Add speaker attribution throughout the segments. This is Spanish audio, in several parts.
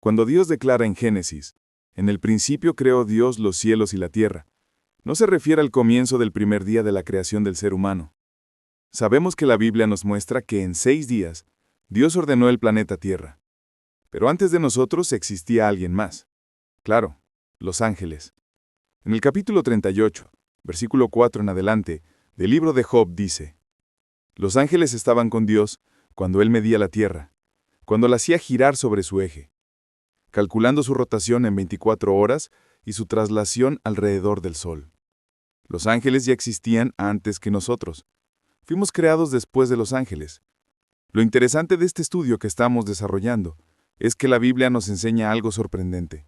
Speaker 1: Cuando Dios declara en Génesis, en el principio creó Dios los cielos y la tierra, no se refiere al comienzo del primer día de la creación del ser humano. Sabemos que la Biblia nos muestra que en 6 días Dios ordenó el planeta Tierra. Pero antes de nosotros existía alguien más. Claro, los ángeles. En el capítulo 38, versículo 4 en adelante, del libro de Job dice: Los ángeles estaban con Dios cuando Él medía la tierra, cuando la hacía girar sobre su eje, calculando su rotación en 24 horas y su traslación alrededor del Sol. Los ángeles ya existían antes que nosotros. Fuimos creados después de los ángeles. Lo interesante de este estudio que estamos desarrollando es que la Biblia nos enseña algo sorprendente.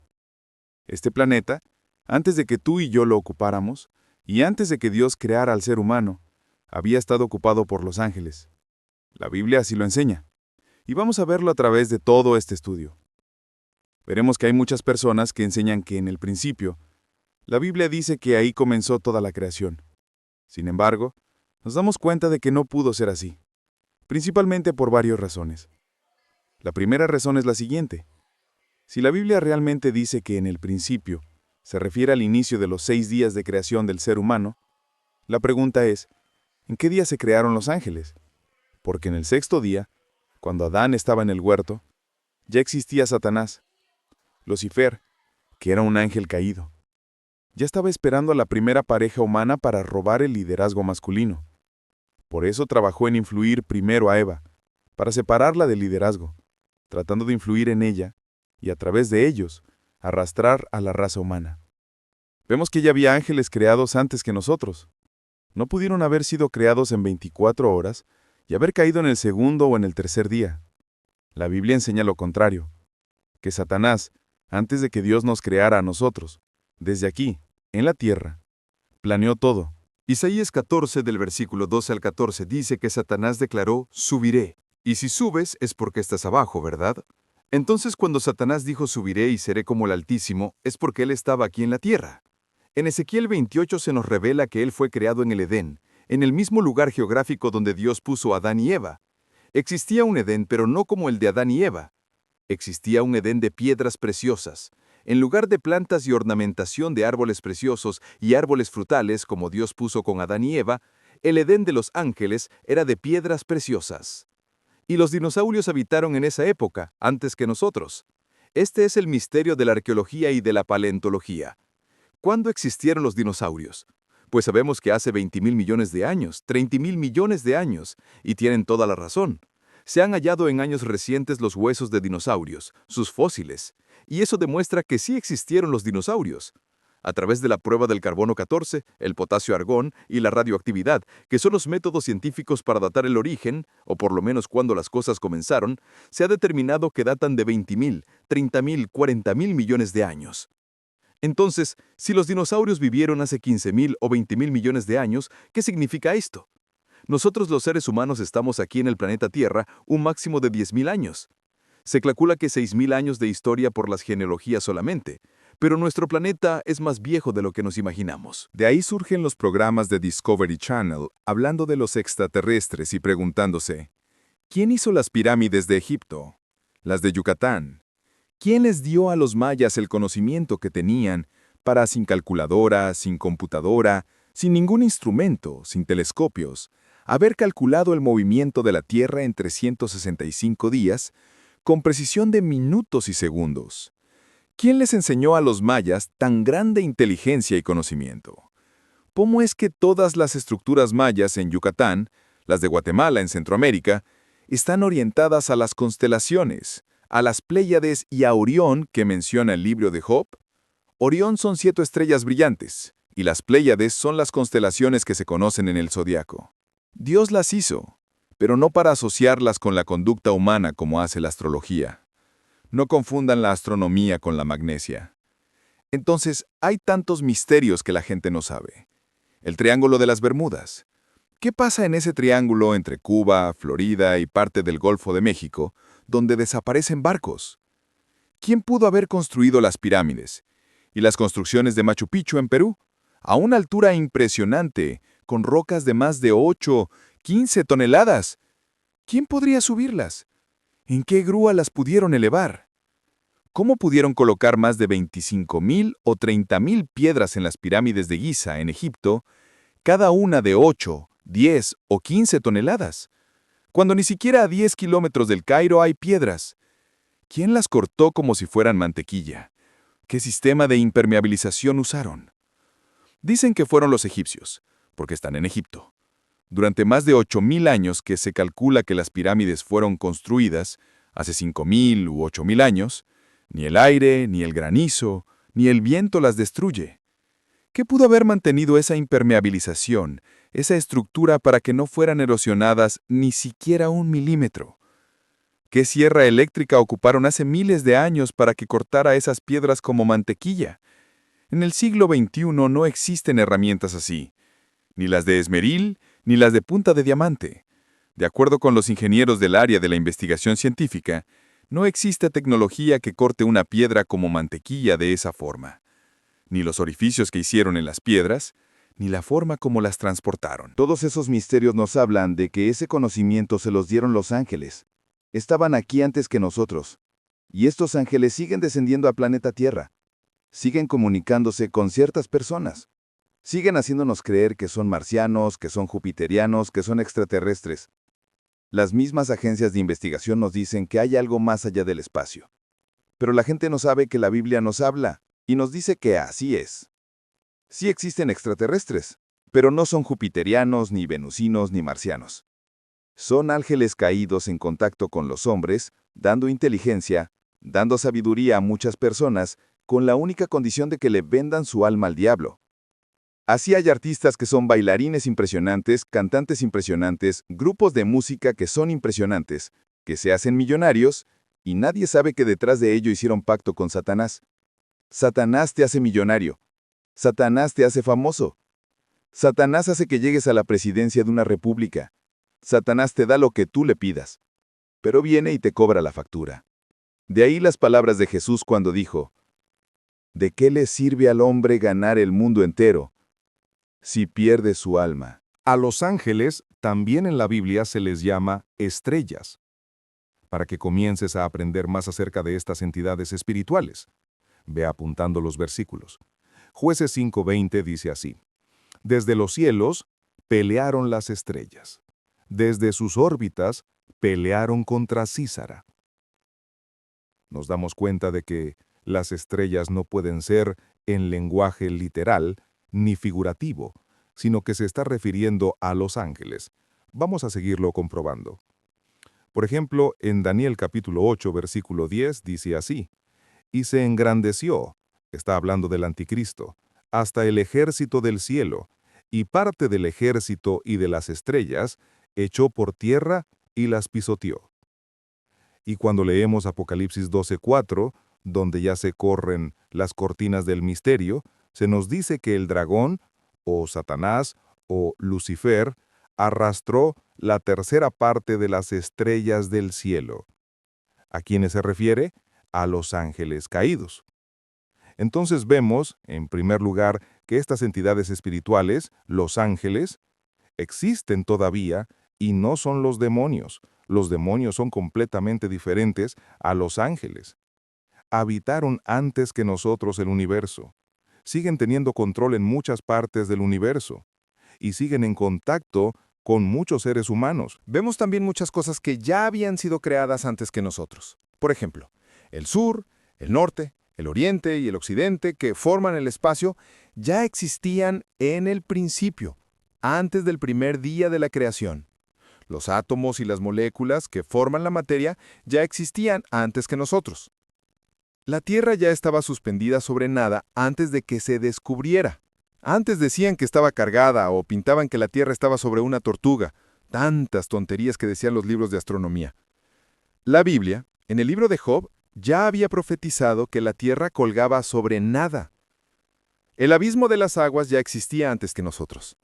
Speaker 1: Este planeta, antes de que tú y yo lo ocupáramos, y antes de que Dios creara al ser humano, había estado ocupado por los ángeles. La Biblia así lo enseña. Y vamos a verlo a través de todo este estudio. Veremos que hay muchas personas que enseñan que en el principio, la Biblia dice que ahí comenzó toda la creación. Sin embargo, nos damos cuenta de que no pudo ser así, principalmente por varias razones. La primera razón es la siguiente. Si la Biblia realmente dice que en el principio se refiere al inicio de los 6 días de creación del ser humano, la pregunta es, ¿en qué día se crearon los ángeles? Porque en el 6º día, cuando Adán estaba en el huerto, ya existía Satanás. Lucifer, que era un ángel caído, ya estaba esperando a la primera pareja humana para robar el liderazgo masculino. Por eso trabajó en influir primero a Eva, para separarla del liderazgo, tratando de influir en ella y a través de ellos arrastrar a la raza humana. Vemos que ya había ángeles creados antes que nosotros. No pudieron haber sido creados en 24 horas y haber caído en el 2º o en el 3er día. La Biblia enseña lo contrario, que Satanás, antes de que Dios nos creara a nosotros, desde aquí, en la tierra, planeó todo.
Speaker 2: Isaías 14 del versículo 12 al 14 dice que Satanás declaró, subiré. Y si subes es porque estás abajo, ¿verdad? Entonces cuando Satanás dijo subiré y seré como el Altísimo, es porque él estaba aquí en la tierra. En Ezequiel 28 se nos revela que él fue creado en el Edén, en el mismo lugar geográfico donde Dios puso a Adán y Eva. Existía un Edén, pero no como el de Adán y Eva. Existía un Edén de piedras preciosas. En lugar de plantas y ornamentación de árboles preciosos y árboles frutales, como Dios puso con Adán y Eva, el Edén de los ángeles era de piedras preciosas. Y los dinosaurios habitaron en esa época, antes que nosotros. Este es el misterio de la arqueología y de la paleontología. ¿Cuándo existieron los dinosaurios? Pues sabemos que hace 20.000 millones de años, 30.000 millones de años, y tienen toda la razón. Se han hallado en años recientes los huesos de dinosaurios, sus fósiles, y eso demuestra que sí existieron los dinosaurios. A través de la prueba del carbono 14, el potasio-argón y la radioactividad, que son los métodos científicos para datar el origen, o por lo menos cuando las cosas comenzaron, se ha determinado que datan de 20.000, 30.000, 40.000 millones de años. Entonces, si los dinosaurios vivieron hace 15.000 o 20.000 millones de años, ¿qué significa esto? Nosotros los seres humanos estamos aquí en el planeta Tierra un máximo de 10.000 años. Se calcula que 6.000 años de historia por las genealogías solamente, pero nuestro planeta es más viejo de lo que nos imaginamos.
Speaker 1: De ahí surgen los programas de Discovery Channel hablando de los extraterrestres y preguntándose, ¿quién hizo las pirámides de Egipto? ¿Las de Yucatán? ¿Quién les dio a los mayas el conocimiento que tenían para, sin calculadora, sin computadora, sin ningún instrumento, sin telescopios, haber calculado el movimiento de la Tierra en 365 días con precisión de minutos y segundos? ¿Quién les enseñó a los mayas tan grande inteligencia y conocimiento? ¿Cómo es que todas las estructuras mayas en Yucatán, las de Guatemala en Centroamérica, están orientadas a las constelaciones, a las Pléyades y a Orión que menciona el libro de Job? Orión son 7 estrellas brillantes, y las Pléyades son las constelaciones que se conocen en el zodiaco. Dios las hizo, pero no para asociarlas con la conducta humana como hace la astrología. No confundan la astronomía con la magnesia. Entonces, hay tantos misterios que la gente no sabe. El Triángulo de las Bermudas. ¿Qué pasa en ese triángulo entre Cuba, Florida y parte del Golfo de México, donde desaparecen barcos? ¿Quién pudo haber construido las pirámides y las construcciones de Machu Picchu en Perú, a una altura impresionante, con rocas de más de 8, 15 toneladas? ¿Quién podría subirlas? ¿En qué grúa las pudieron elevar? ¿Cómo pudieron colocar más de 25.000 o 30.000 piedras en las pirámides de Giza, en Egipto, cada una de 8, 10 o 15 toneladas, cuando ni siquiera a 10 kilómetros del Cairo hay piedras? ¿Quién las cortó como si fueran mantequilla? ¿Qué sistema de impermeabilización usaron? Dicen que fueron los egipcios, porque están en Egipto. Durante más de 8.000 años que se calcula que las pirámides fueron construidas, hace 5.000 u 8.000 años, ni el aire, ni el granizo, ni el viento las destruye. ¿Qué pudo haber mantenido esa impermeabilización, esa estructura para que no fueran erosionadas ni siquiera 1 milímetro? ¿Qué sierra eléctrica ocuparon hace miles de años para que cortara esas piedras como mantequilla? En el siglo XXI no existen herramientas así, ni las de esmeril, ni las de punta de diamante. De acuerdo con los ingenieros del área de la investigación científica, no existe tecnología que corte una piedra como mantequilla de esa forma. Ni los orificios que hicieron en las piedras, ni la forma como las transportaron.
Speaker 3: Todos esos misterios nos hablan de que ese conocimiento se los dieron los ángeles. Estaban aquí antes que nosotros. Y estos ángeles siguen descendiendo al planeta Tierra. Siguen comunicándose con ciertas personas. Siguen haciéndonos creer que son marcianos, que son jupiterianos, que son extraterrestres. Las mismas agencias de investigación nos dicen que hay algo más allá del espacio. Pero la gente no sabe que la Biblia nos habla y nos dice que así es. Sí existen extraterrestres, pero no son jupiterianos, ni venusinos, ni marcianos. Son ángeles caídos en contacto con los hombres, dando inteligencia, dando sabiduría a muchas personas, con la única condición de que le vendan su alma al diablo. Así hay artistas que son bailarines impresionantes, cantantes impresionantes, grupos de música que son impresionantes, que se hacen millonarios, y nadie sabe que detrás de ello hicieron pacto con Satanás. Satanás te hace millonario. Satanás te hace famoso. Satanás hace que llegues a la presidencia de una república. Satanás te da lo que tú le pidas, pero viene y te cobra la factura. De ahí las palabras de Jesús cuando dijo: ¿de qué le sirve al hombre ganar el mundo entero si pierde su alma?
Speaker 4: A los ángeles también en la Biblia se les llama estrellas. Para que comiences a aprender más acerca de estas entidades espirituales, ve apuntando los versículos. Jueces 5:20 dice así: desde los cielos pelearon las estrellas. Desde sus órbitas pelearon contra Císara. Nos damos cuenta de que las estrellas no pueden ser en lenguaje literal ni figurativo, sino que se está refiriendo a los ángeles. Vamos a seguirlo comprobando. Por ejemplo, en Daniel capítulo 8, versículo 10 dice así: y se engrandeció, está hablando del anticristo, hasta el ejército del cielo, y parte del ejército y de las estrellas echó por tierra y las pisoteó. Y cuando leemos Apocalipsis 12:4, donde ya se corren las cortinas del misterio, se nos dice que el dragón, o Satanás, o Lucifer, arrastró la tercera parte de las estrellas del cielo. ¿A quiénes se refiere? A los ángeles caídos. Entonces vemos, en primer lugar, que estas entidades espirituales, los ángeles, existen todavía y no son los demonios. Los demonios son completamente diferentes a los ángeles. Habitaron antes que nosotros el universo. Siguen teniendo control en muchas partes del universo. Y siguen en contacto con muchos seres humanos.
Speaker 5: Vemos también muchas cosas que ya habían sido creadas antes que nosotros. Por ejemplo, el sur, el norte, el oriente y el occidente, que forman el espacio, ya existían en el principio, antes del primer día de la creación. Los átomos y las moléculas que forman la materia ya existían antes que nosotros. La Tierra ya estaba suspendida sobre nada antes de que se descubriera. Antes decían que estaba cargada o pintaban que la Tierra estaba sobre una tortuga. Tantas tonterías que decían los libros de astronomía. La Biblia, en el libro de Job, ya había profetizado que la Tierra colgaba sobre nada. El abismo de las aguas ya existía antes que nosotros.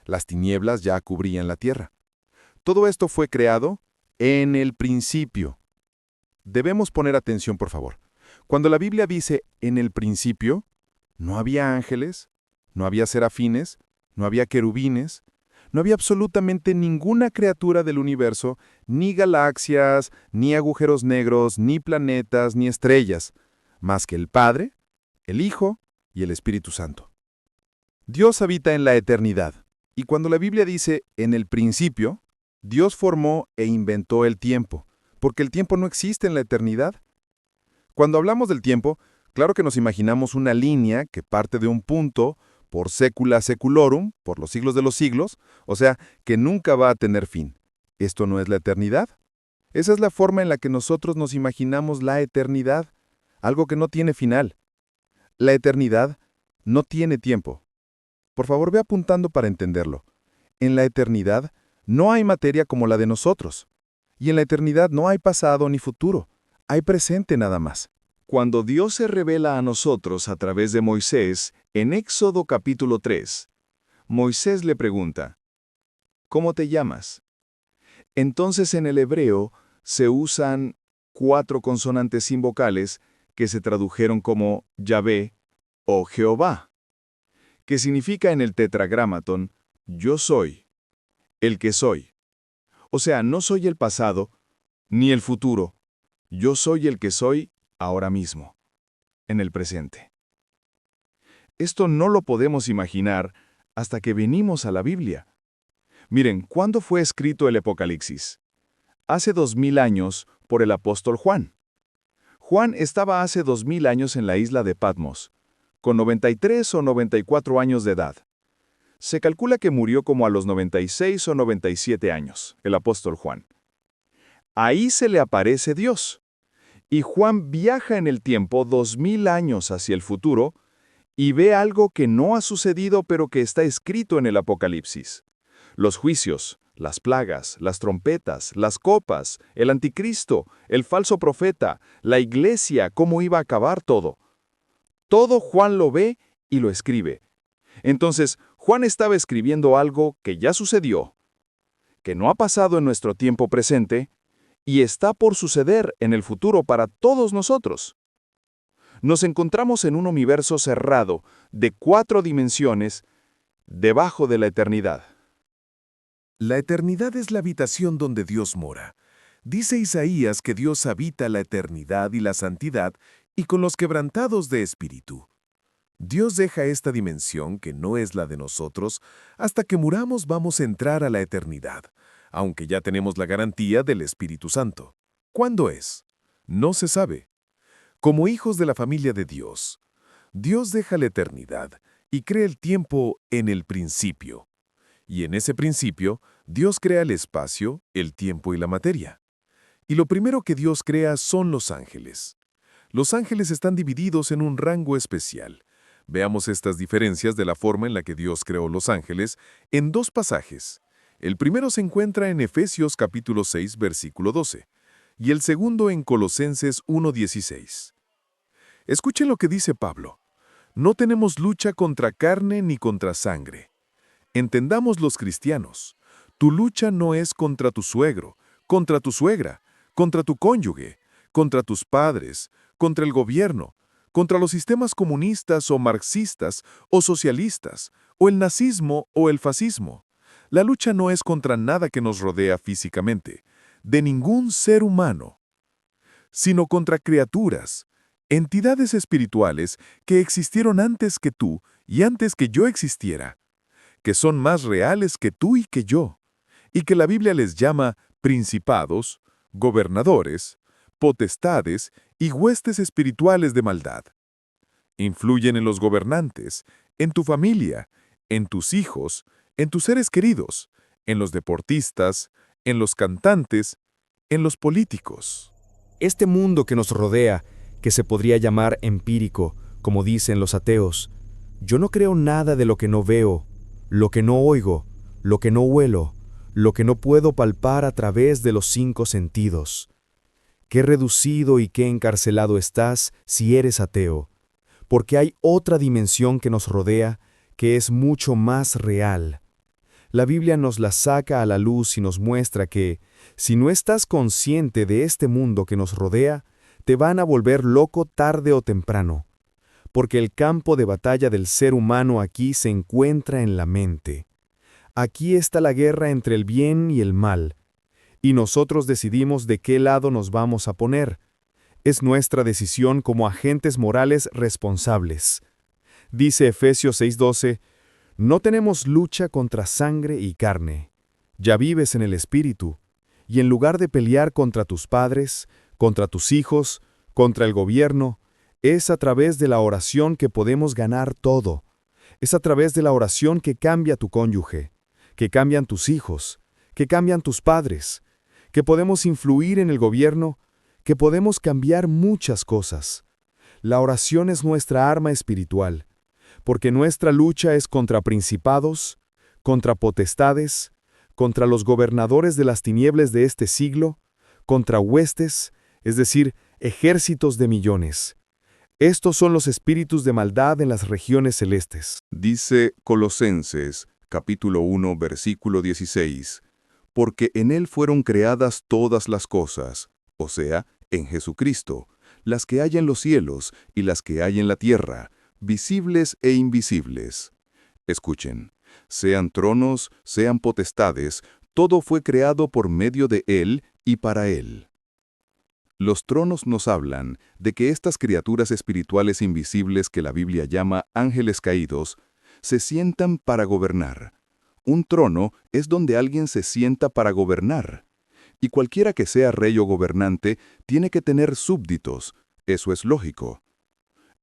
Speaker 5: Las tinieblas ya cubrían la Tierra. Todo esto fue creado en el principio. Debemos poner atención, por favor. Cuando la Biblia dice en el principio, no había ángeles, no había serafines, no había querubines, no había absolutamente ninguna criatura del universo, ni galaxias, ni agujeros negros, ni planetas, ni estrellas. más que el Padre, el Hijo y el Espíritu Santo. Dios habita en la eternidad, y cuando la Biblia dice en el principio, Dios formó e inventó el tiempo, porque el tiempo no existe en la eternidad. Cuando hablamos del tiempo, claro que nos imaginamos una línea que parte de un punto por secula seculorum, por los siglos de los siglos, o sea, que nunca va a tener fin. ¿Esto no es la eternidad? Esa es la forma en la que nosotros nos imaginamos la eternidad, algo que no tiene final. La eternidad no tiene tiempo. Por favor, ve apuntando para entenderlo. En la eternidad no hay materia como la de nosotros. Y en la eternidad no hay pasado ni futuro. Hay presente nada más.
Speaker 3: Cuando Dios se revela a nosotros a través de Moisés, en Éxodo capítulo 3, Moisés le pregunta, ¿cómo te llamas? Entonces en el hebreo se usan 4 consonantes sin vocales que se tradujeron como Yahvé o Jehová, que significa en el tetragramatón, yo soy, el que soy. O sea, no soy el pasado, ni el futuro, yo soy el que soy ahora mismo, en el presente. Esto no lo podemos imaginar hasta que venimos a la Biblia. Miren, ¿cuándo fue escrito el Apocalipsis? Hace 2000 años por el apóstol Juan. Juan estaba hace 2000 años en la isla de Patmos, con 93 o 94 años de edad. Se calcula que murió como a los 96 o 97 años, el apóstol Juan. Ahí se le aparece Dios. Y Juan viaja en el tiempo 2000 años hacia el futuro y ve algo que no ha sucedido pero que está escrito en el Apocalipsis. Los juicios, las plagas, las trompetas, las copas, el anticristo, el falso profeta, la iglesia, cómo iba a acabar todo. Todo Juan lo ve y lo escribe. Entonces, Juan estaba escribiendo algo que ya sucedió, que no ha pasado en nuestro tiempo presente, y está por suceder en el futuro para todos nosotros. Nos encontramos en un universo cerrado de 4 dimensiones debajo de la eternidad.
Speaker 6: La eternidad es la habitación donde Dios mora. Dice Isaías que Dios habita la eternidad y la santidad y con los quebrantados de espíritu. Dios deja esta dimensión, que no es la de nosotros, hasta que muramos vamos a entrar a la eternidad, aunque ya tenemos la garantía del Espíritu Santo. ¿Cuándo es? No se sabe. Como hijos de la familia de Dios, Dios deja la eternidad y crea el tiempo en el principio. Y en ese principio, Dios crea el espacio, el tiempo y la materia. Y lo primero que Dios crea son los ángeles. Los ángeles están divididos en un rango especial. Veamos estas diferencias de la forma en la que Dios creó los ángeles en 2 pasajes. El primero se encuentra en Efesios capítulo 6, versículo 12, y el segundo en Colosenses 1:16. Escuchen lo que dice Pablo. No tenemos lucha contra carne ni contra sangre. Entendamos los cristianos. Tu lucha no es contra tu suegro, contra tu suegra, contra tu cónyuge, contra tus padres, contra el gobierno, contra los sistemas comunistas o marxistas o socialistas, o el nazismo o el fascismo. La lucha no es contra nada que nos rodea físicamente, de ningún ser humano, sino contra criaturas, entidades espirituales que existieron antes que tú y antes que yo existiera, que son más reales que tú y que yo, y que la Biblia les llama principados, gobernadores, potestades y huestes espirituales de maldad. Influyen en los gobernantes, en tu familia, en tus hijos, en tus seres queridos, en los deportistas, en los cantantes, en los políticos.
Speaker 7: Este mundo que nos rodea, que se podría llamar empírico, como dicen los ateos, yo no creo nada de lo que no veo, lo que no oigo, lo que no huelo, lo que no puedo palpar a través de los 5 sentidos. Qué reducido y qué encarcelado estás si eres ateo, porque hay otra dimensión que nos rodea que es mucho más real. La Biblia nos la saca a la luz y nos muestra que, si no estás consciente de este mundo que nos rodea, te van a volver loco tarde o temprano, porque el campo de batalla del ser humano aquí se encuentra en la mente. Aquí está la guerra entre el bien y el mal, y nosotros decidimos de qué lado nos vamos a poner. es nuestra decisión como agentes morales responsables. Dice Efesios 6:12, no tenemos lucha contra sangre y carne. Ya vives en el Espíritu, y en lugar de pelear contra tus padres, contra tus hijos, contra el gobierno, es a través de la oración que podemos ganar todo. Es a través de la oración que cambia tu cónyuge, que cambian tus hijos, que cambian tus padres, que podemos influir en el gobierno, que podemos cambiar muchas cosas. La oración es nuestra arma espiritual, porque nuestra lucha es contra principados, contra potestades, contra los gobernadores de las tinieblas de este siglo, contra huestes, es decir, ejércitos de millones. Estos son los espíritus de maldad en las regiones celestes.
Speaker 4: Dice Colosenses, capítulo 1, versículo 16, porque en Él fueron creadas todas las cosas, o sea, en Jesucristo, las que hay en los cielos y las que hay en la tierra, visibles e invisibles. Escuchen, sean tronos, sean potestades, todo fue creado por medio de Él y para Él. Los tronos nos hablan de que estas criaturas espirituales invisibles que la Biblia llama ángeles caídos, se sientan para gobernar. Un trono es donde alguien se sienta para gobernar. Y cualquiera que sea rey o gobernante tiene que tener súbditos, eso es lógico.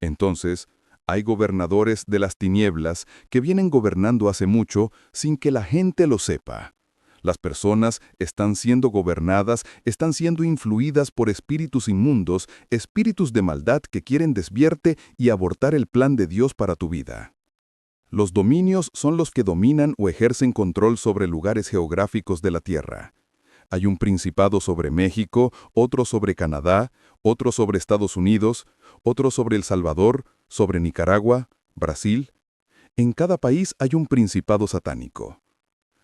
Speaker 4: Entonces, hay gobernadores de las tinieblas que vienen gobernando hace mucho sin que la gente lo sepa. Las personas están siendo gobernadas, están siendo influidas por espíritus inmundos, espíritus de maldad que quieren desviarte y abortar el plan de Dios para tu vida. Los dominios son los que dominan o ejercen control sobre lugares geográficos de la tierra. Hay un principado sobre México, otro sobre Canadá, otro sobre Estados Unidos, otro sobre El Salvador, sobre Nicaragua, Brasil. En cada país hay un principado satánico.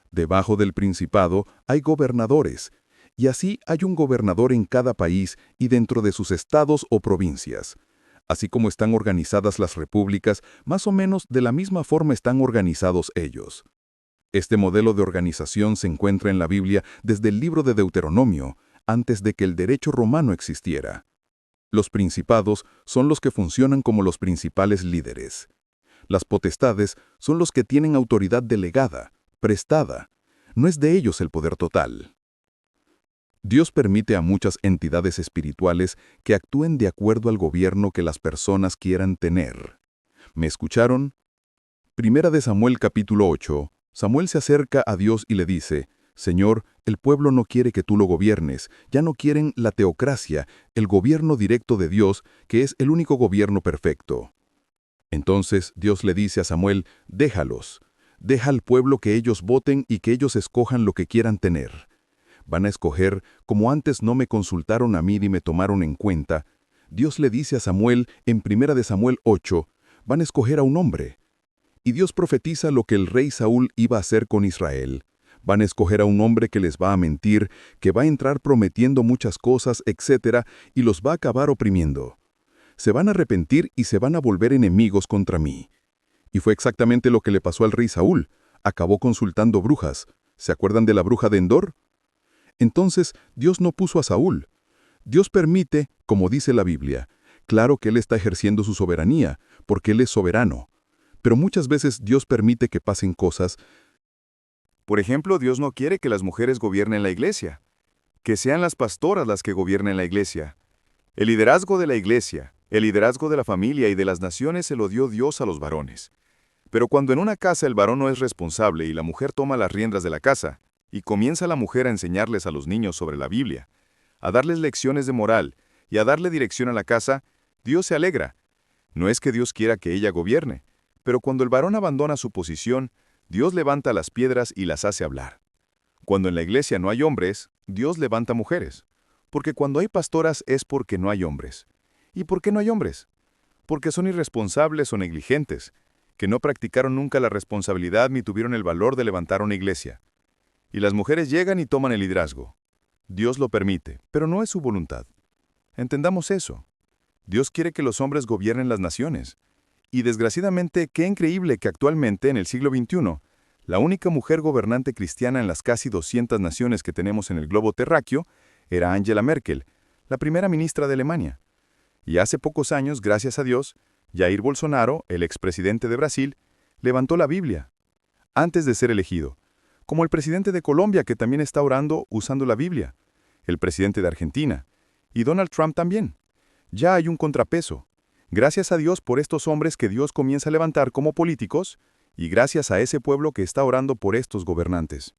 Speaker 4: Debajo del principado hay gobernadores, y así hay un gobernador en cada país y dentro de sus estados o provincias. Así como están organizadas las repúblicas, más o menos de la misma forma están organizados ellos. Este modelo de organización se encuentra en la Biblia desde el libro de Deuteronomio, antes de que el derecho romano existiera. Los principados son los que funcionan como los principales líderes. Las potestades son los que tienen autoridad delegada, prestada. No es de ellos el poder total. Dios permite a muchas entidades espirituales que actúen de acuerdo al gobierno que las personas quieran tener. ¿Me escucharon? Primera de Samuel capítulo 8. Samuel se acerca a Dios y le dice, Señor, el pueblo no quiere que tú lo gobiernes, ya no quieren la teocracia, el gobierno directo de Dios, que es el único gobierno perfecto. Entonces Dios le dice a Samuel, déjalos. Deja al pueblo que ellos voten y que ellos escojan lo que quieran tener. Van a escoger, como antes no me consultaron a mí ni me tomaron en cuenta. Dios le dice a Samuel en 1 de Samuel 8, van a escoger a un hombre. Y Dios profetiza lo que el rey Saúl iba a hacer con Israel. Van a escoger a un hombre que les va a mentir, que va a entrar prometiendo muchas cosas, etc., y los va a acabar oprimiendo. Se van a arrepentir y se van a volver enemigos contra mí. Y fue exactamente lo que le pasó al rey Saúl. Acabó consultando brujas. ¿Se acuerdan de la bruja de Endor? Entonces, Dios no puso a Saúl. Dios permite, como dice la Biblia. Claro que Él está ejerciendo su soberanía, porque Él es soberano. Pero muchas veces Dios permite que pasen cosas.
Speaker 1: Por ejemplo, Dios no quiere que las mujeres gobiernen la iglesia. Que sean las pastoras las que gobiernen la iglesia. El liderazgo de la iglesia, el liderazgo de la familia y de las naciones se lo dio Dios a los varones. Pero cuando en una casa el varón no es responsable y la mujer toma las riendas de la casa, y comienza la mujer a enseñarles a los niños sobre la Biblia, a darles lecciones de moral y a darle dirección a la casa, Dios se alegra. No es que Dios quiera que ella gobierne, pero cuando el varón abandona su posición, Dios levanta las piedras y las hace hablar. Cuando en la iglesia no hay hombres, Dios levanta mujeres. Porque cuando hay pastoras es porque no hay hombres. ¿Y por qué no hay hombres? Porque son irresponsables o negligentes, que no practicaron nunca la responsabilidad ni tuvieron el valor de levantar una iglesia. Y las mujeres llegan y toman el liderazgo. Dios lo permite, pero no es su voluntad. Entendamos eso. Dios quiere que los hombres gobiernen las naciones. Y desgraciadamente, qué increíble que actualmente, en el siglo XXI, la única mujer gobernante cristiana en las casi 200 naciones que tenemos en el globo terráqueo era Angela Merkel, la primera ministra de Alemania.
Speaker 2: Y hace pocos años, gracias a Dios, Jair Bolsonaro, el expresidente de Brasil, levantó la Biblia, antes de ser elegido, como el presidente de Colombia, que también está orando usando la Biblia, el presidente de Argentina, y Donald Trump también. Ya hay un contrapeso. Gracias a Dios por estos hombres que Dios comienza a levantar como políticos, y gracias a ese pueblo que está orando por estos gobernantes.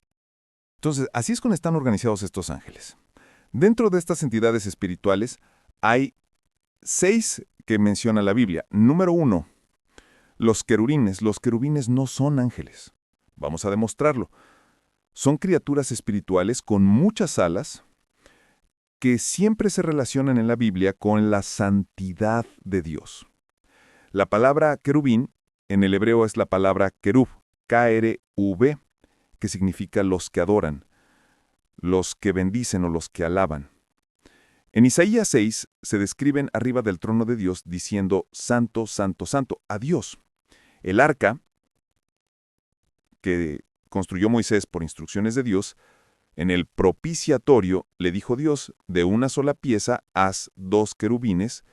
Speaker 2: Entonces, así es como están organizados estos ángeles. Dentro de estas entidades espirituales hay 6 que menciona la Biblia. Número 1, los querubines. Los querubines no son ángeles. Vamos a demostrarlo. Son criaturas espirituales con muchas alas que siempre se relacionan en la Biblia con la santidad de Dios. La palabra querubín en el hebreo es la palabra kerub, K-R-U-B, que significa los que adoran, los que bendicen o los que alaban. En Isaías 6 se describen arriba del trono de Dios diciendo Santo, Santo, Santo, a Dios. El arca que construyó Moisés por instrucciones de Dios, en el propiciatorio le dijo Dios, de una sola pieza haz 2 querubines,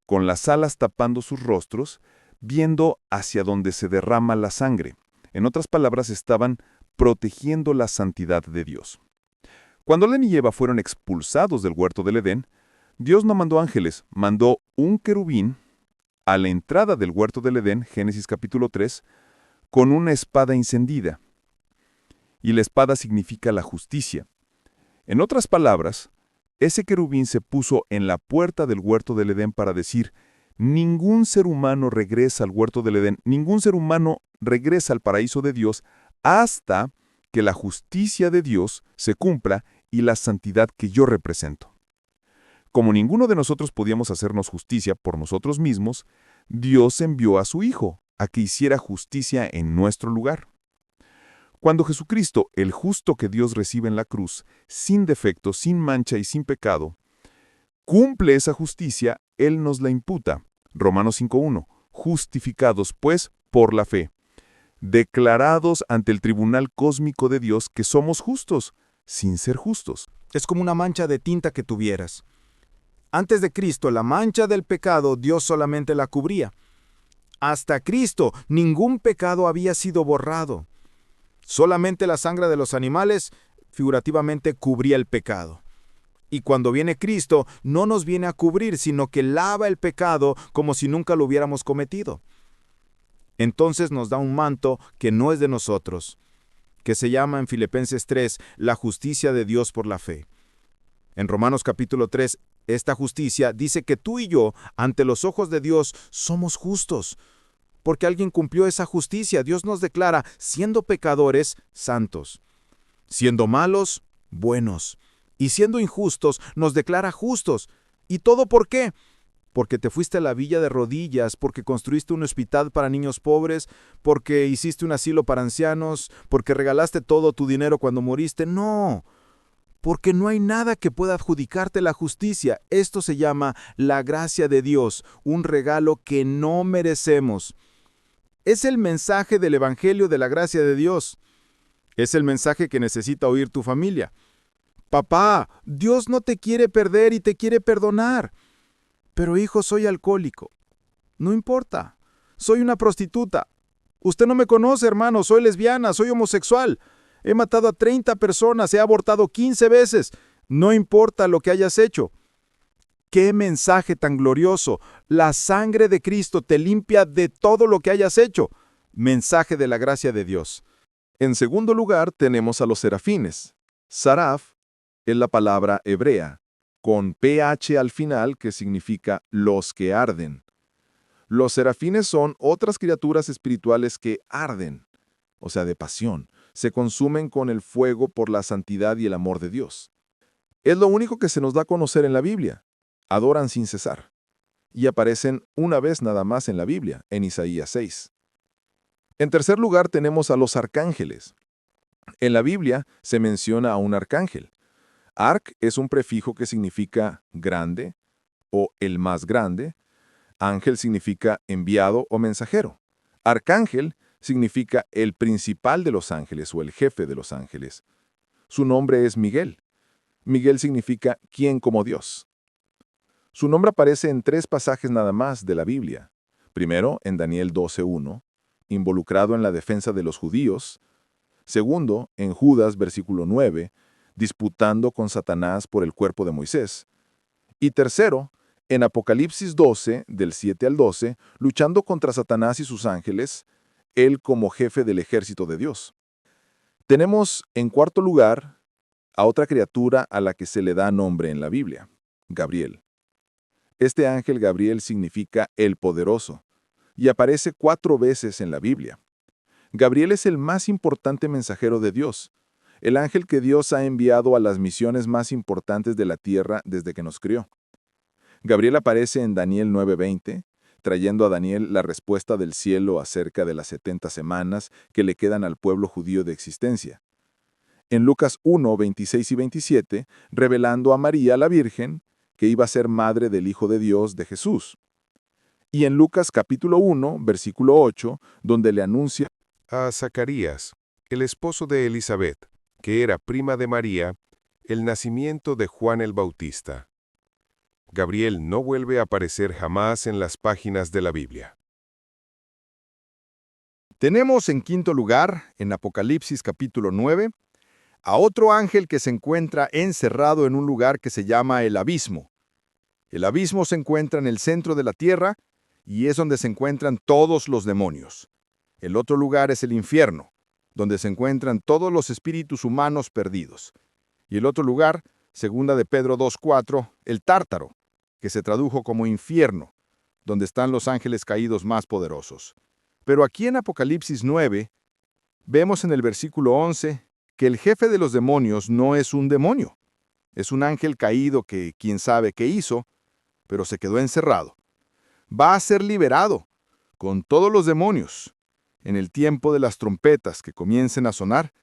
Speaker 2: con las alas tapando sus rostros, viendo hacia donde se derrama la sangre. En otras palabras, estaban protegiendo la santidad de Dios. Cuando Adán y Eva fueron expulsados del huerto del Edén, Dios no mandó ángeles, mandó un querubín a la entrada del huerto del Edén, Génesis capítulo 3, con una espada encendida. Y la espada significa la justicia. En otras palabras, ese querubín se puso en la puerta del huerto del Edén para decir, ningún ser humano regresa al huerto del Edén, ningún ser humano regresa al paraíso de Dios hasta que la justicia de Dios se cumpla y la santidad que yo represento. Como ninguno de nosotros podíamos hacernos justicia por nosotros mismos, Dios envió a su Hijo a que hiciera justicia en nuestro lugar. Cuando Jesucristo, el justo que Dios recibe en la cruz, sin defecto, sin mancha y sin pecado, cumple esa justicia, Él nos la imputa. Romanos 5.1. Justificados, pues, por la fe. Declarados ante el tribunal cósmico de Dios que somos justos, sin ser justos.
Speaker 5: Es como una mancha de tinta que tuvieras. Antes de Cristo, la mancha del pecado, Dios solamente la cubría. Hasta Cristo, ningún pecado había sido borrado. Solamente la sangre de los animales, figurativamente, cubría el pecado. Y cuando viene Cristo, no nos viene a cubrir, sino que lava el pecado como si nunca lo hubiéramos cometido. Entonces nos da un manto que no es de nosotros, que se llama en Filipenses 3, la justicia de Dios por la fe. En Romanos capítulo 3, esta justicia dice que tú y yo, ante los ojos de Dios, somos justos. Porque alguien cumplió esa justicia. Dios nos declara, siendo pecadores, santos. Siendo malos, buenos. Y siendo injustos, nos declara justos. ¿Y todo por qué? Porque te fuiste a la villa de rodillas, porque construiste un hospital para niños pobres, porque hiciste un asilo para ancianos, porque regalaste todo tu dinero cuando moriste. No, porque no hay nada que pueda adjudicarte la justicia. Esto se llama la gracia de Dios, un regalo que no merecemos. Es el mensaje del Evangelio de la gracia de Dios. Es el mensaje que necesita oír tu familia. Papá, Dios no te quiere perder y te quiere perdonar. Pero hijo, soy alcohólico. No importa. Soy una prostituta. Usted no me conoce, hermano. Soy lesbiana, soy homosexual. He matado a 30 personas, he abortado 15 veces. No importa lo que hayas hecho. ¡Qué mensaje tan glorioso! La sangre de Cristo te limpia de todo lo que hayas hecho. Mensaje de la gracia de Dios.
Speaker 2: En segundo lugar, tenemos a los serafines. Saraf es la palabra hebrea, con PH al final, que significa los que arden. Los serafines son otras criaturas espirituales que arden, o sea, de pasión. Se consumen con el fuego por la santidad y el amor de Dios. Es lo único que se nos da a conocer en la Biblia. Adoran sin cesar. Y aparecen una vez nada más en la Biblia, en Isaías 6. En tercer lugar tenemos a los arcángeles. En la Biblia se menciona a un arcángel. Arc es un prefijo que significa grande o el más grande. Ángel significa enviado o mensajero. Arcángel significa el principal de los ángeles o el jefe de los ángeles. Su nombre es Miguel. Miguel significa quien como Dios.
Speaker 5: Su nombre aparece en 3 pasajes nada más de la Biblia. Primero, en Daniel 12:1, involucrado en la defensa de los judíos. Segundo, en Judas, versículo 9, disputando con Satanás por el cuerpo de Moisés. Y tercero, en Apocalipsis 12, del 7 al 12, luchando contra Satanás y sus ángeles, él como jefe del ejército de Dios. Tenemos, en cuarto lugar, a otra criatura a la que se le da nombre en la Biblia, Gabriel. Este ángel Gabriel significa el poderoso, y aparece 4 veces en la Biblia. Gabriel es el más importante mensajero de Dios, el ángel que Dios ha enviado a las misiones más importantes de la tierra desde que nos crió. Gabriel aparece en Daniel 9:20, trayendo a Daniel la respuesta del cielo acerca de las 70 semanas que le quedan al pueblo judío de existencia. En Lucas 1:26 y 27, revelando a María la Virgen, que iba a ser madre del Hijo de Dios, de Jesús. Y en Lucas capítulo 1, versículo 8, donde le anuncia
Speaker 6: A Zacarías, el esposo de Elizabeth, que era prima de María, el nacimiento de Juan el Bautista. Gabriel no vuelve a aparecer jamás en las páginas de la Biblia.
Speaker 2: Tenemos en quinto lugar, en Apocalipsis capítulo 9, a otro ángel que se encuentra encerrado en un lugar que se llama el abismo. El abismo se encuentra en el centro de la tierra y es donde se encuentran todos los demonios. El otro lugar es el infierno, donde se encuentran todos los espíritus humanos perdidos. Y el otro lugar, segunda de Pedro 2:4, el Tártaro, que se tradujo como infierno, donde están los ángeles caídos más poderosos. Pero aquí en Apocalipsis 9, vemos en el versículo 11 que el jefe de los demonios no es un demonio. Es un ángel caído que quién sabe qué hizo, pero se quedó encerrado. Va a ser liberado, con todos los demonios, en el tiempo de las trompetas que comiencen a sonar,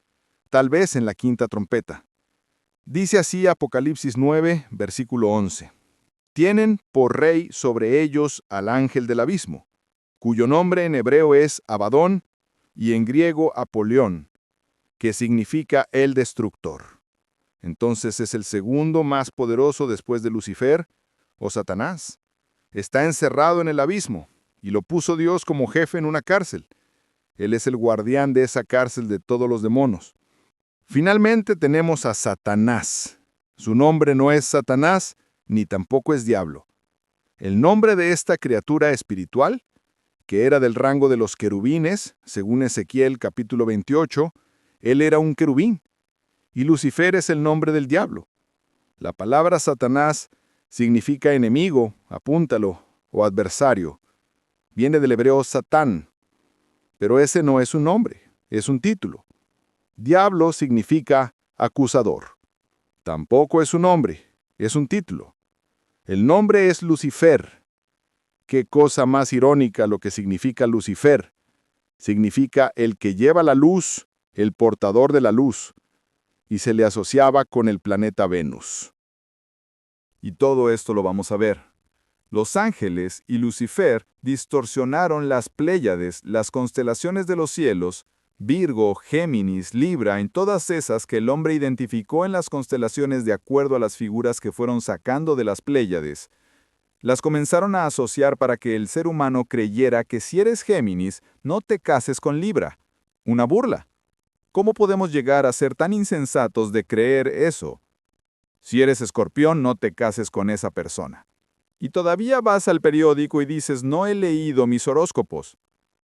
Speaker 2: tal vez en la quinta trompeta. Dice así Apocalipsis 9, versículo 11. Tienen por rey sobre ellos al ángel del abismo, cuyo nombre en hebreo es Abadón y en griego Apolión, que significa el destructor. Entonces es el segundo más poderoso después de Lucifer o Satanás. Está encerrado en el abismo y lo puso Dios como jefe en una cárcel. Él es el guardián de esa cárcel de todos los demonios. Finalmente tenemos a Satanás. Su nombre no es Satanás, ni tampoco es diablo. El nombre de esta criatura espiritual, que era del rango de los querubines, según Ezequiel capítulo 28, él era un querubín. Y Lucifer es el nombre del diablo. La palabra Satanás significa enemigo, apúntalo, o adversario. Viene del hebreo Satán. Pero ese no es un nombre, es un título. Diablo significa acusador. Tampoco es un nombre, es un título. El nombre es Lucifer. Qué cosa más irónica lo que significa Lucifer. Significa el que lleva la luz, el portador de la luz, y se le asociaba con el planeta Venus. Y todo esto lo vamos a ver. Los ángeles y Lucifer distorsionaron las Pléyades, las constelaciones de los cielos, Virgo, Géminis, Libra, en todas esas que el hombre identificó en las constelaciones de acuerdo a las figuras que fueron sacando de las Pléyades. Las comenzaron a asociar para que el ser humano creyera que si eres Géminis, no te cases con Libra. Una burla. ¿Cómo podemos llegar a ser tan insensatos de creer eso? Si eres Escorpión, no te cases con esa persona. Y todavía vas al periódico y dices, no he leído mis horóscopos.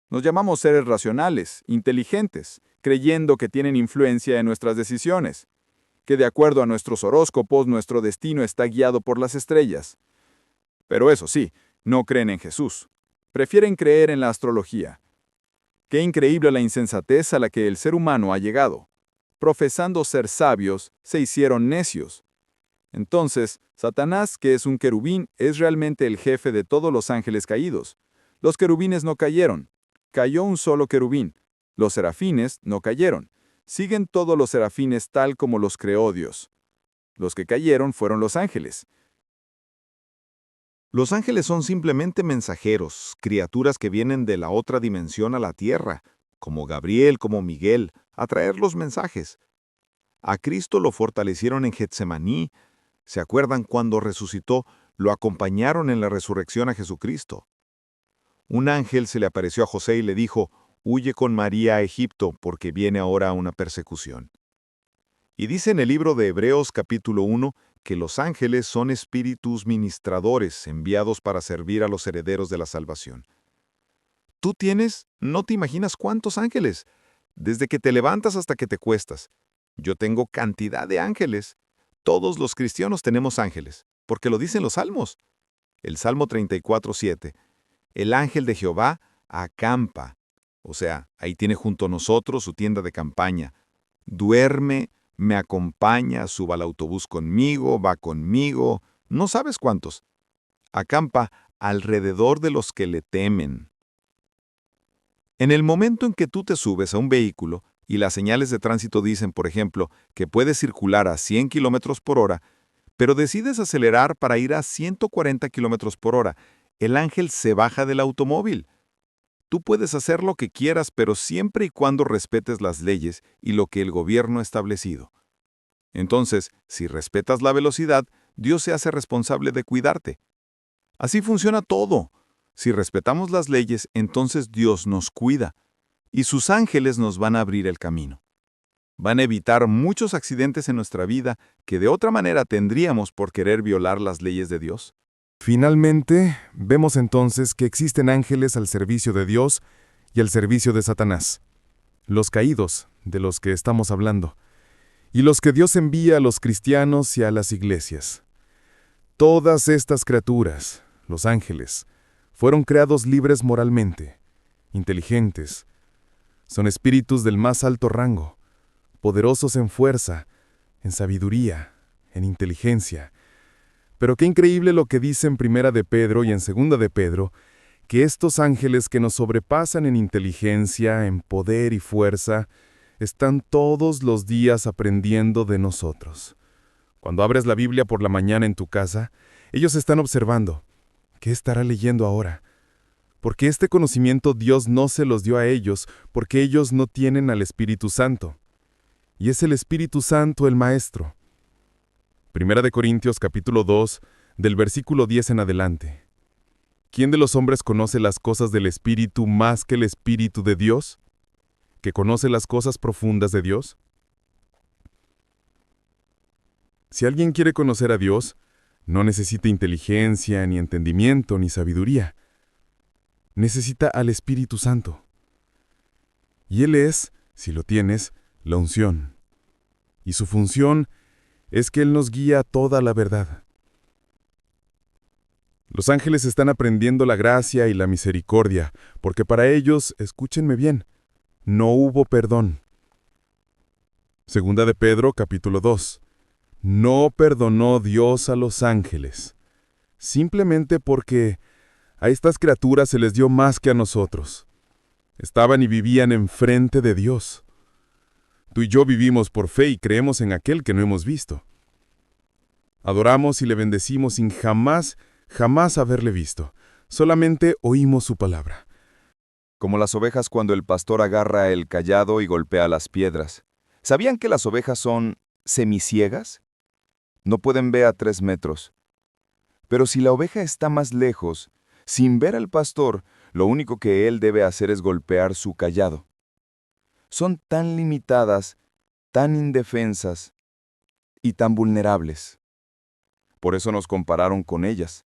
Speaker 2: Nos llamamos seres racionales, inteligentes, creyendo que tienen influencia en nuestras decisiones, que de acuerdo a nuestros horóscopos nuestro destino está guiado por las estrellas. Pero eso sí, no creen en Jesús. Prefieren creer en la astrología. Qué increíble la insensatez a la que el ser humano ha llegado. Profesando ser sabios, se hicieron necios. Entonces, Satanás, que es un querubín, es realmente el jefe de todos los ángeles caídos. Los querubines no cayeron. Cayó un solo querubín. Los serafines no cayeron. Siguen todos los serafines tal como los creó Dios. Los que cayeron fueron los ángeles.
Speaker 4: Los ángeles son simplemente mensajeros, criaturas que vienen de la otra dimensión a la tierra, como Gabriel, como Miguel, a traer los mensajes. A Cristo lo fortalecieron en Getsemaní. ¿Se acuerdan cuando resucitó?
Speaker 2: lo acompañaron en la resurrección a Jesucristo. Un ángel se le apareció a José y le dijo, «Huye con María a Egipto, porque viene ahora una persecución». Y dice en el libro de Hebreos capítulo 1 que los ángeles son espíritus ministradores enviados para servir a los herederos de la salvación. Tú tienes, no te imaginas cuántos ángeles, desde que te levantas hasta que te cuestas. Yo tengo cantidad de ángeles. Todos los cristianos tenemos ángeles, porque lo dicen los salmos. El Salmo 34:7. El ángel de Jehová acampa. O sea, ahí tiene junto a nosotros su tienda de campaña. Duerme, me acompaña, suba al autobús conmigo, va conmigo, no sabes cuántos. Acampa alrededor de los que le temen. En el momento en que tú te subes a un vehículo y las señales de tránsito dicen, por ejemplo, que puedes circular a 100 kilómetros por hora, pero decides acelerar para ir a 140 kilómetros por hora, el ángel se baja del automóvil. Tú puedes hacer lo que quieras, pero siempre y cuando respetes las leyes y lo que el gobierno ha establecido. Entonces, si respetas la velocidad, Dios se hace responsable de cuidarte. Así funciona todo. Si respetamos las leyes, entonces Dios nos cuida, y sus ángeles nos van a abrir el camino. Van a evitar muchos accidentes en nuestra vida que de otra manera tendríamos por querer violar las leyes de Dios.
Speaker 4: Finalmente, vemos entonces que existen ángeles al servicio de Dios y al servicio de Satanás, los caídos de los que estamos hablando, y los que Dios envía a los cristianos y a las iglesias. Todas estas criaturas, los ángeles, fueron creados libres moralmente, inteligentes. Son espíritus del más alto rango, poderosos en fuerza, en sabiduría, en inteligencia. Pero qué increíble lo que dice en Primera de Pedro y en Segunda de Pedro, que estos ángeles que nos sobrepasan en inteligencia, en poder y fuerza, están todos los días aprendiendo de nosotros. Cuando abres la Biblia por la mañana en tu casa, ellos están observando. ¿Qué estará leyendo ahora? Porque este conocimiento Dios no se los dio a ellos, porque ellos no tienen al Espíritu Santo. Y es el Espíritu Santo el Maestro. Primera de Corintios capítulo 2, del versículo 10 en adelante. ¿Quién de los hombres conoce las cosas del Espíritu más que el Espíritu de Dios? ¿Que conoce las cosas profundas de Dios? Si alguien quiere conocer a Dios, no necesita inteligencia, ni entendimiento, ni sabiduría. Necesita al Espíritu Santo. Y Él es, si lo tienes, la unción. Y su función es que Él nos guía a toda la verdad. Los ángeles están aprendiendo la gracia y la misericordia, porque para ellos, escúchenme bien, no hubo perdón. Segunda de Pedro, capítulo 2. No perdonó Dios a los ángeles, simplemente porque a estas criaturas se les dio más que a nosotros. Estaban y vivían enfrente de Dios. Tú y yo vivimos por fe y creemos en aquel que no hemos visto. Adoramos y le bendecimos sin jamás haberle visto. Solamente oímos su palabra.
Speaker 2: Como las ovejas cuando el pastor agarra el cayado y golpea las piedras. ¿Sabían que las ovejas son semiciegas? No pueden ver a 3 metros. Pero si la oveja está más lejos, sin ver al pastor, lo único que él debe hacer es golpear su cayado. Son tan limitadas, tan indefensas y tan vulnerables. Por eso nos compararon con ellas.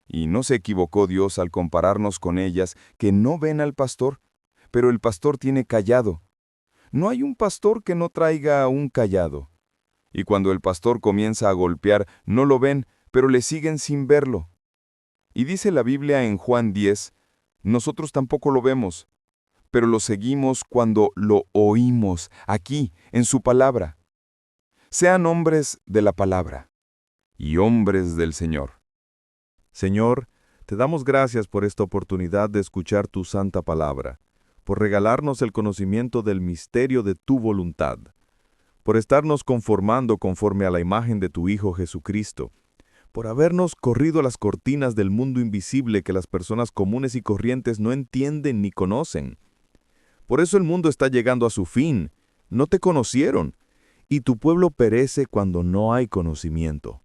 Speaker 2: Y no se equivocó Dios al compararnos con ellas, que no ven al pastor, pero el pastor tiene cayado. No hay un pastor que no traiga un cayado. Y cuando el pastor comienza a golpear, no lo ven, pero le siguen sin verlo. Y dice la Biblia en Juan 10, nosotros tampoco lo vemos, pero lo seguimos cuando lo oímos, aquí, en su palabra. Sean hombres de la palabra y hombres del Señor.
Speaker 8: Señor, te damos gracias por esta oportunidad de escuchar tu santa palabra, por regalarnos el conocimiento del misterio de tu voluntad, por estarnos conformando conforme a la imagen de tu Hijo Jesucristo, por habernos corrido las cortinas del mundo invisible que las personas comunes y corrientes no entienden ni conocen. Por eso el mundo está llegando a su fin, no te conocieron, y tu pueblo perece cuando no hay conocimiento.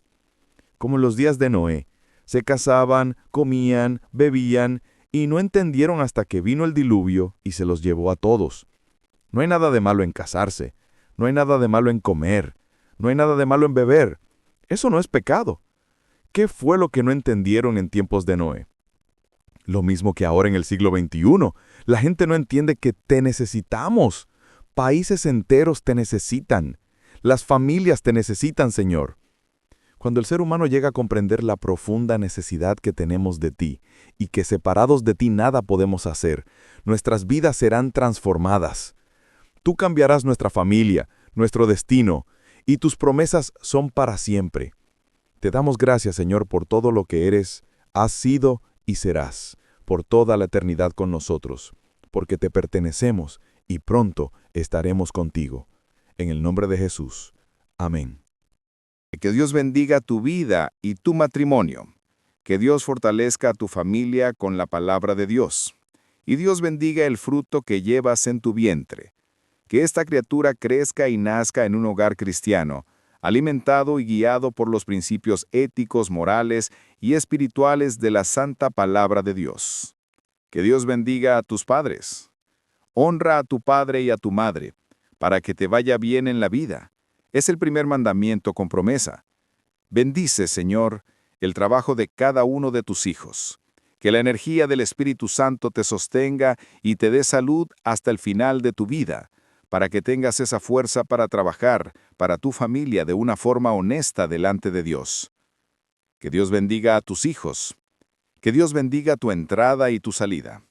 Speaker 8: Como en los días de Noé, Se casaban, comían, bebían, y no entendieron hasta que vino el diluvio y se los llevó a todos. No hay nada de malo en casarse, no hay nada de malo en comer, no hay nada de malo en beber. Eso no es pecado. ¿Qué fue lo que no entendieron en tiempos de Noé? Lo mismo que ahora en el siglo XXI. La gente no entiende que te necesitamos. Países enteros te necesitan. Las familias te necesitan, Señor. Cuando el ser humano llega a comprender la profunda necesidad que tenemos de ti y que separados de ti nada podemos hacer, nuestras vidas serán transformadas. Tú cambiarás nuestra familia, nuestro destino, y tus promesas son para siempre. Te damos gracias, Señor, por todo lo que eres, has sido y serás, por toda la eternidad con nosotros, porque te pertenecemos y pronto estaremos contigo. En el nombre de Jesús. Amén.
Speaker 5: Que Dios bendiga tu vida y tu matrimonio. Que Dios fortalezca a tu familia con la palabra de Dios. Y Dios bendiga el fruto que llevas en tu vientre. Que esta criatura crezca y nazca en un hogar cristiano, alimentado y guiado por los principios éticos, morales y espirituales de la santa palabra de Dios. Que Dios bendiga a tus padres. Honra a tu padre y a tu madre, para que te vaya bien en la vida. Es el primer mandamiento con promesa. Bendice, Señor, el trabajo de cada uno de tus hijos. Que la energía del Espíritu Santo te sostenga y te dé salud hasta el final de tu vida, para que tengas esa fuerza para trabajar para tu familia de una forma honesta delante de Dios. Que Dios bendiga a tus hijos. Que Dios bendiga tu entrada y tu salida.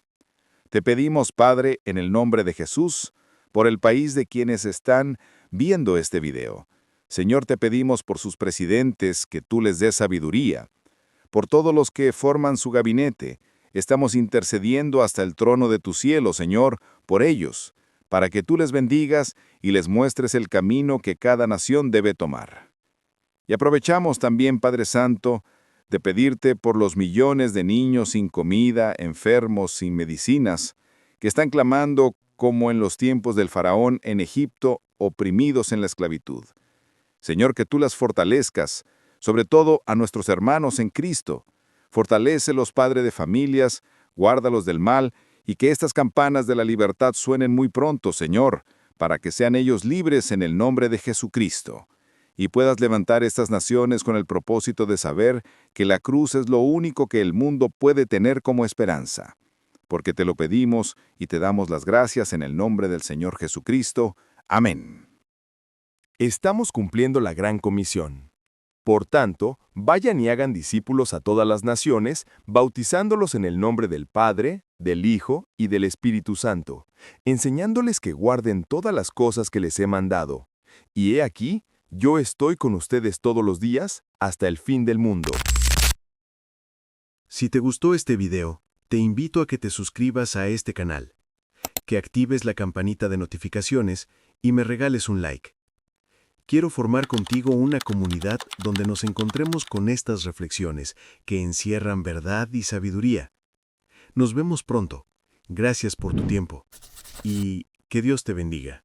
Speaker 5: Te pedimos, Padre, en el nombre de Jesús, por el país de quienes están viendo este video. Señor, te pedimos por sus presidentes que tú les des sabiduría. Por todos los que forman su gabinete, estamos intercediendo hasta el trono de tu cielo, Señor, por ellos, para que tú les bendigas y les muestres el camino que cada nación debe tomar. Y aprovechamos también, Padre Santo, de pedirte por los millones de niños sin comida, enfermos, sin medicinas, que están clamando como en los tiempos del faraón en Egipto, oprimidos en la esclavitud. Señor, que tú las fortalezcas, sobre todo a nuestros hermanos en Cristo. Fortalécelos, Padre de familias, guárdalos del mal, y que estas campanas de la libertad suenen muy pronto, Señor, para que sean ellos libres en el nombre de Jesucristo. Y puedas levantar estas naciones con el propósito de saber que la cruz es lo único que el mundo puede tener como esperanza. Porque te lo pedimos y te damos las gracias en el nombre del Señor Jesucristo. Amén.
Speaker 9: Estamos cumpliendo la gran comisión. Por tanto, vayan y hagan discípulos a todas las naciones, bautizándolos en el nombre del Padre, del Hijo y del Espíritu Santo, enseñándoles que guarden todas las cosas que les he mandado. Y he aquí, yo estoy con ustedes todos los días hasta el fin del mundo.
Speaker 6: Si te gustó este video, te invito a que te suscribas a este canal, que actives la campanita de notificaciones y me regales un like. Quiero formar contigo una comunidad donde nos encontremos con estas reflexiones que encierran verdad y sabiduría. Nos vemos pronto. Gracias por tu tiempo y que Dios te bendiga.